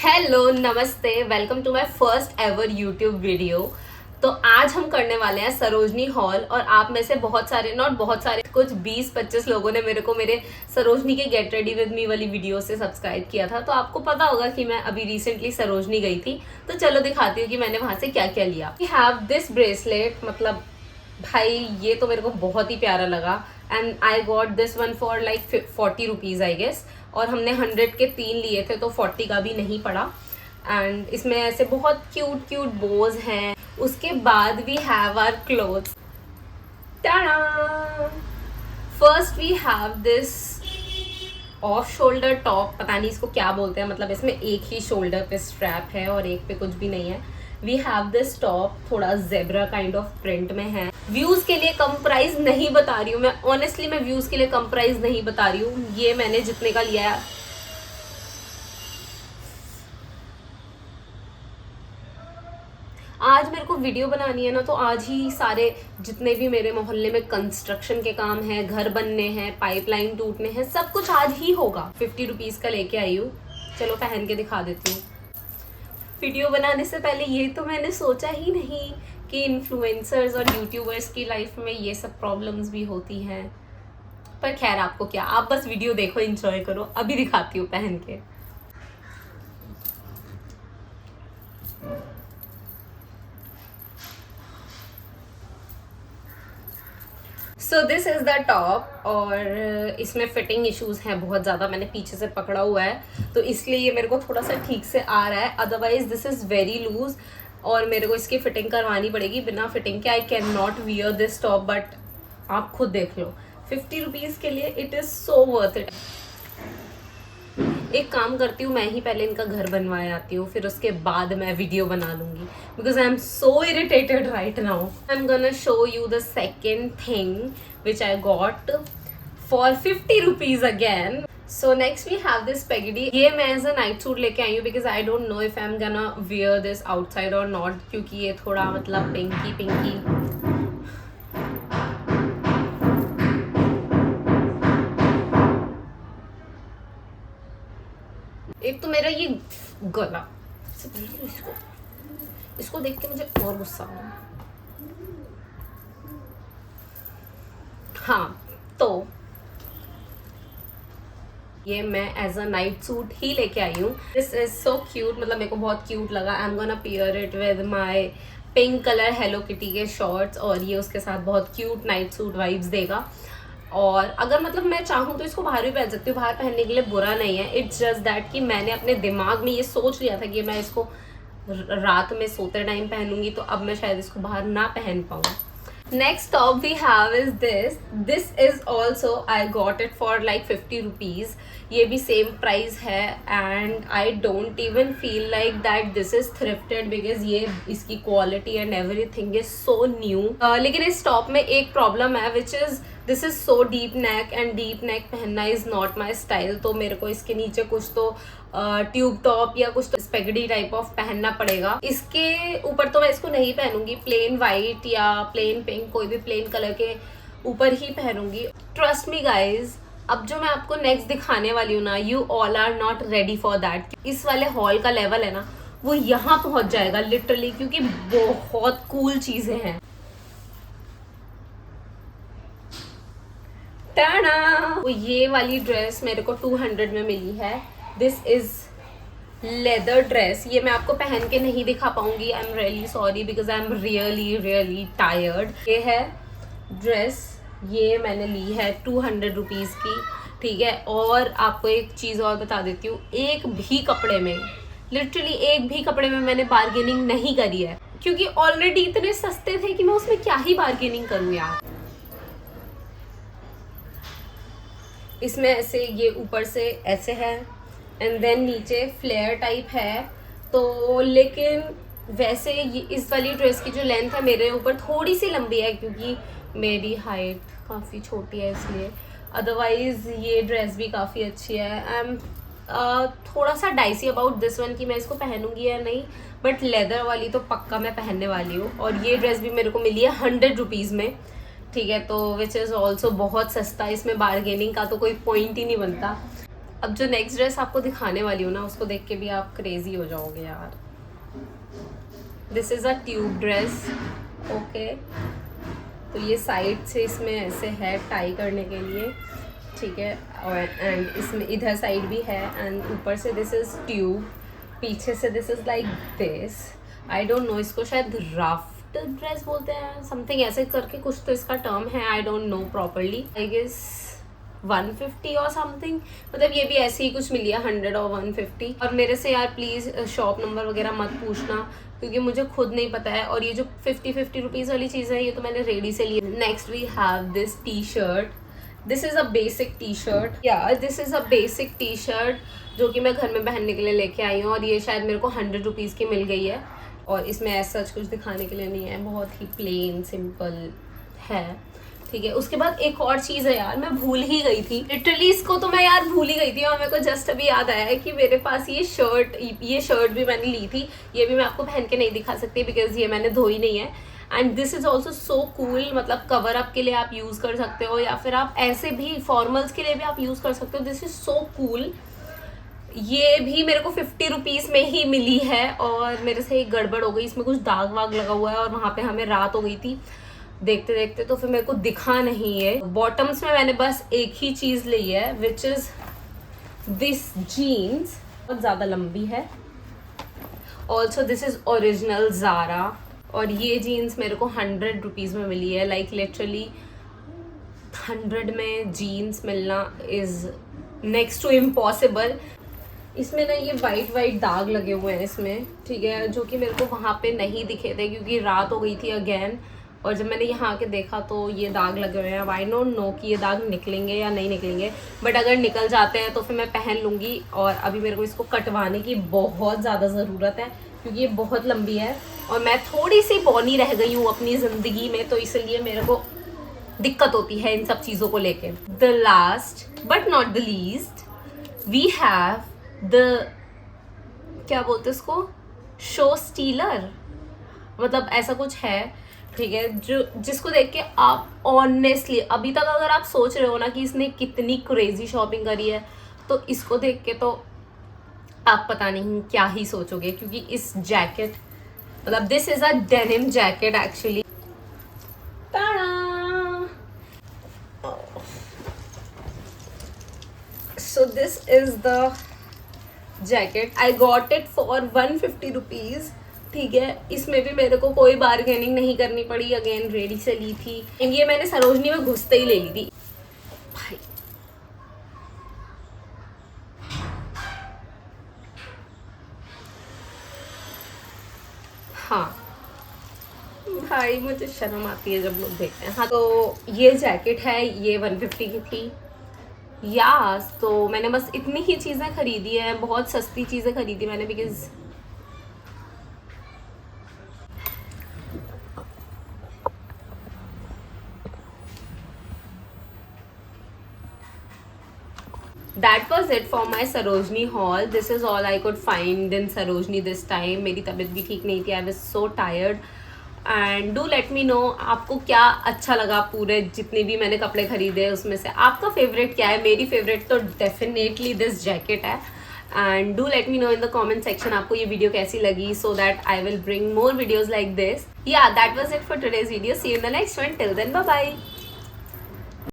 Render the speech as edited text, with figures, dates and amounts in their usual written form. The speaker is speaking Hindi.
हेलो नमस्ते, welcome to my first ever YouTube video. तो आज हम करने वाले हैं सरोजनी हॉल। और आप में से बहुत सारे, नॉट बहुत सारे, कुछ 20-25 लोगों ने मेरे सरोजनी के गेट रेडी विद मी वाली वीडियो से सब्सक्राइब किया था। तो आपको पता होगा कि मैं अभी रिसेंटली सरोजनी गई थी। तो चलो दिखाती हूँ कि मैंने वहां से क्या क्या लिया। वी हैव दिस ब्रेसलेट, मतलब भाई ये तो मेरे को बहुत ही प्यारा लगा। And I got this one for like 40 rupees I guess. और हमने 100 के 3 लिए थे तो 40 का भी नहीं पड़ा। एंड इसमें ऐसे बहुत क्यूट क्यूट बोज हैं। उसके बाद we have our clothes. First we have this off shoulder top, पता नहीं इसको क्या बोलते हैं, मतलब इसमें एक ही शोल्डर पे स्ट्रैप है और एक पे कुछ भी नहीं है। वी हैव दिस टॉप, थोड़ा जेब्रा काइंड ऑफ प्रिंट में है। व्यूज के लिए कम प्राइस नहीं बता रही हूँ मैं, ऑनेस्टली मैं व्यूज के लिए कम प्राइस नहीं बता रही हूँ। ये मैंने जितने का लिया है, आज मेरे को वीडियो बनानी है ना, तो आज ही सारे जितने भी मेरे मोहल्ले में कंस्ट्रक्शन के काम हैं, घर बनने हैं, पाइपलाइन टूटने हैं, सब कुछ आज ही होगा। 50 रुपीज़ का लेके आई हूँ। चलो पहन के दिखा देती हूँ। वीडियो बनाने से पहले ये तो मैंने सोचा ही नहीं कि इन्फ्लुएंसर्स और यूट्यूबर्स की लाइफ में ये सब प्रॉब्लम्स भी होती हैं। पर खैर आपको क्या, आप बस वीडियो देखो, एंजॉय करो। अभी दिखाती हूँ पहन के। So this is the top. और इसमें फिटिंग इश्यूज हैं बहुत ज़्यादा, मैंने पीछे से पकड़ा हुआ है तो इसलिए ये मेरे को थोड़ा सा ठीक से आ रहा है। Otherwise this is very loose और मेरे को इसकी फिटिंग करवानी पड़ेगी। बिना फिटिंग के I can not wear this top. But आप खुद देख लो, 50 रुपीज़ के लिए it is so worth it. एक काम करती हूँ, मैं ही पहले इनका घर बनवाए आती हूँ, फिर उसके बाद मैं वीडियो बना लूंगी, because I am so irritated right now. I am gonna show you the second thing which I got for 50 rupees again. So next we have this पेगडी। ये मैं एज अ नाइट सूट लेके आई हूँ, because I don't know if I am gonna wear this outside और नॉट, क्योंकि ये थोड़ा मतलब पिंकी पिंकी। एक तो मेरा ये गला, सबसे पहले तो इसको देख के मुझे और गुस्सा आ रहा। हाँ, तो ये मैं एज अ नाइट सूट ही लेके आई हूँ। दिस इज सो क्यूट, मतलब मेरे को बहुत क्यूट लगा। आई am gonna pair it with my pink colour hello kitty के शॉर्ट्स, और ये उसके साथ बहुत क्यूट नाइट सूट वाइब्स देगा। और अगर मतलब मैं चाहूँ तो इसको बाहर भी पहन सकती हूँ, बाहर पहनने के लिए बुरा नहीं है। इट्स जस्ट दैट कि मैंने अपने दिमाग में ये सोच लिया था कि मैं इसको रात में सोते टाइम पहनूंगी, तो अब मैं शायद इसको बाहर ना पहन पाऊँ। Next top we have is this is also I got it for like 50 rupees. ये भी सेम प्राइस है and I don't even feel like that this is thrifted, because ये इसकी quality and everything is so new. लेकिन इस टॉप में एक प्रॉब्लम है, which is this is so deep neck, and deep neck पहनना इज नॉट माई स्टाइल। तो मेरे को इसके नीचे कुछ तो ट्यूब टॉप या कुछ तो स्पेगडी टाइप ऑफ पहनना पड़ेगा। इसके ऊपर तो मैं इसको नहीं पहनूंगी, प्लेन वाइट या प्लेन पिंक, कोई भी प्लेन कलर के ऊपर ही पहनूंगी। ट्रस्ट मी गाइज, अब जो मैं आपको नेक्स्ट दिखाने वाली हूँ ना, you all are not ready for that. इस वाले हॉल का लेवल है ना, वो यहाँ पहुंच जाएगा लिटरली, क्योंकि बहुत कूल चीजें हैं। वो ये वाली ड्रेस मेरे को 200 में मिली है। This is leather dress. ये मैं आपको पहन के नहीं दिखा पाऊंगी, I am really sorry, because I am really really tired. ये है ड्रेस, ये मैंने ली है 200 रुपीज़ की, ठीक है। और आपको एक चीज़ और बता देती हूँ, एक भी कपड़े में, लिटरली एक भी कपड़े में मैंने बार्गेनिंग नहीं करी है, क्योंकि ऑलरेडी इतने सस्ते थे कि मैं उसमें क्या ही बार्गेनिंग करूँ यार। इसमें ऐसे ये ऊपर से ऐसे है एंड देन नीचे फ्लेयर टाइप है। तो लेकिन वैसे ये इस वाली ड्रेस की जो लेंथ है मेरे ऊपर थोड़ी सी लंबी है, क्योंकि मेरी हाइट काफ़ी छोटी है इसलिए। अदरवाइज़ ये ड्रेस भी काफ़ी अच्छी है। आई एम थोड़ा सा डाइसी अबाउट दिस वन कि मैं इसको पहनूंगी या नहीं, बट लेदर वाली तो पक्का मैं पहनने वाली हूँ। और ये ड्रेस भी मेरे को मिली है 100 रुपीज़ में, ठीक है। तो विच इज़ ऑल्सो बहुत सस्ता, इसमें बार्गेनिंग का तो कोई पॉइंट ही नहीं बनता। अब जो नेक्स्ट ड्रेस आपको दिखाने वाली हूँ ना, उसको देख के भी आप क्रेजी हो जाओगे यार। This is a tube dress, okay. तो ये साइड से इसमें ऐसे है टाई करने के लिए, ठीक है। और एंड इसमें इधर साइड भी है, एंड ऊपर से दिस इज़ ट्यूब, पीछे से this is like this. I don't no, इसको शायद राफ्ट ड्रेस बोलते हैं, समथिंग ऐसे करके कुछ तो इसका टर्म है, I don't know properly. I guess 150 और समथिंग, मतलब ये भी ऐसे ही कुछ मिली है, 100 और 150। और मेरे से यार प्लीज़ शॉप नंबर वगैरह मत पूछना, क्योंकि मुझे खुद नहीं पता है। और ये जो 50 रुपीज़ वाली चीज़ है, ये तो मैंने रेडी से ली। Next we have this T-shirt. This is a basic T-shirt, या this is a basic T-shirt जो कि मैं घर में पहनने के लिए लेके आई हूँ, और ये शायद मेरे को 100 रुपीज़ की मिल गई है। और इसमें ऐसा कुछ दिखाने के लिए नहीं है, बहुत ही प्लेन सिंपल है, ठीक है। उसके बाद एक और चीज़ है यार, मैं भूल ही गई थी, लिटरली इसको तो मैं यार भूल ही गई थी, और मेरे को जस्ट अभी याद आया है कि मेरे पास ये शर्ट भी मैंने ली थी। ये भी मैं आपको पहन के नहीं दिखा सकती बिकॉज ये मैंने धोई नहीं है। And this is also so cool, मतलब कवर अप के लिए आप यूज़ कर सकते हो, या फिर आप ऐसे भी फॉर्मल्स के लिए भी आप यूज़ कर सकते हो। This is so cool. ये भी मेरे को 50 रुपीज़ में ही मिली है, और मेरे से एक गड़बड़ हो गई, इसमें कुछ दाग वाग लगा हुआ है, और वहाँ पे हमें रात हो गई थी देखते देखते, तो फिर मेरे को दिखा नहीं है। बॉटम्स में मैंने बस एक ही चीज़ ली है, विच इज़ दिस जीन्स, बहुत ज़्यादा लंबी है। Also this is original Zara, और ये जीन्स मेरे को 100 रुपीज़ में मिली है। लाइक लिटरली 100 में जीन्स मिलना इज़ नेक्स्ट टू इम्पॉसिबल। इसमें ना ये वाइट दाग लगे हुए हैं इसमें, ठीक है, जो कि मेरे को वहाँ पे नहीं दिखे थे क्योंकि रात हो गई थी अगेन। और जब मैंने यहाँ आके देखा तो ये दाग लगे हुए हैं। आई डोंट नो कि ये दाग निकलेंगे या नहीं निकलेंगे, बट अगर निकल जाते हैं तो फिर मैं पहन लूँगी। और अभी मेरे को इसको कटवाने की बहुत ज़्यादा ज़रूरत है, क्योंकि ये बहुत लंबी है और मैं थोड़ी सी बौनी रह गई हूँ अपनी ज़िंदगी में, तो इसलिए मेरे को दिक्कत होती है इन सब चीज़ों को लेके। The last but not the least we have the, क्या बोलते हैं इसको, शो स्टीलर, मतलब ऐसा कुछ है, ठीक है, जो जिसको देख के आप ऑनेस्टली अभी तक अगर आप सोच रहे हो ना कि इसने कितनी क्रेजी शॉपिंग करी है, तो इसको देख के तो आप पता नहीं क्या ही सोचोगे। क्योंकि इस जैकेट, मतलब this is a denim jacket actually. So this is the jacket, I got it for 150 rupees, ठीक है। इसमें भी मेरे को कोई बार्गेनिंग नहीं करनी पड़ी, अगेन रेडी से ली थी। ये मैंने सरोजनी में घुसते ही ले ली थी भाई। हाँ भाई, मुझे शर्म आती है जब लोग देखते हैं। हाँ, तो ये जैकेट है, ये 150 की थी यास। तो मैंने बस इतनी ही चीज़ें खरीदी हैं, बहुत सस्ती चीज़ें खरीदी मैंने, because that was it for my Sarojini haul. This is all I could find in Sarojini this time. मेरी तबीयत भी ठीक नहीं थी, I was so tired. And do let me no आपको क्या अच्छा लगा, पूरे जितने भी मैंने कपड़े खरीदे उसमें से आपका फेवरेट क्या है। मेरी फेवरेट तो डेफिनेटली दिस जैकेट है। And do let me know in the comment section आपको ये वीडियो कैसी लगी, so that I will bring more videos like this. Yeah that was it for today's video. See you in the next one. Till then bye bye.